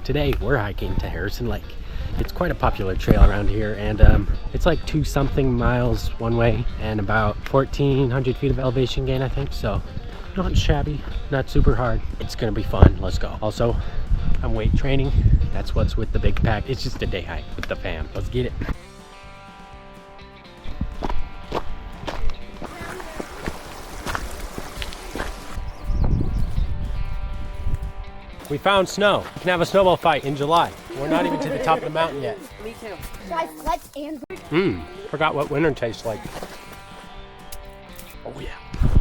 Today we're hiking to Harrison Lake. It's quite a popular trail around here, and it's like 2-something miles one way and about 1,400 feet of elevation gain, I think. So not shabby, not super hard. It's gonna be fun. Let's go. Also, I'm weight training. That's what's with the big pack. It's just a day hike with the fam. Let's get it. We found snow. We can have a snowball fight in July. We're not even to the top of the mountain yet. Me too. Guys, let's and Forgot what winter tastes like. Oh yeah.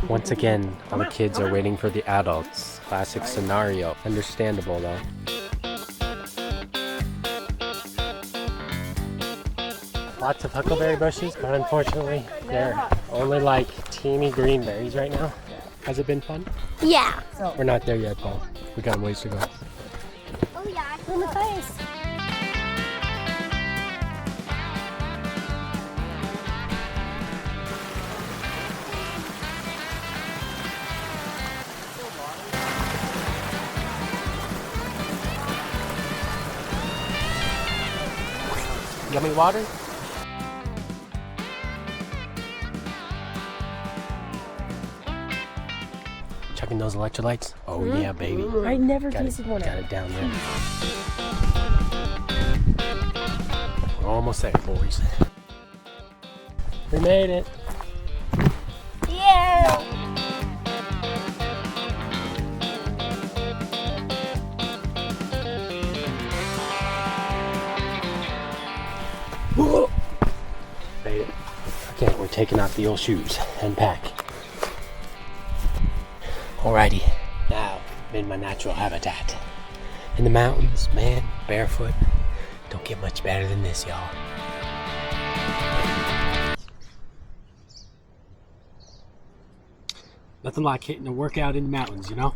Once again, all the kids are waiting for the adults. Classic scenario. Understandable though. Lots of huckleberry bushes, but unfortunately, they're only like teeny green berries right now. Has it been fun? yeah. We're not there yet, Paul. We got a ways to go. Oh yeah, in the face. Yummy water? Checking those electrolytes? Oh yeah, baby. I never tasted one. Got it down there. We're almost there, boys. We made it. Yeah. Made it. Okay, we're taking off the old shoes and pack. Alrighty, now I'm in my natural habitat. In the mountains, man, barefoot. Don't get much better than this, y'all. Nothing like hitting a workout in the mountains, you know?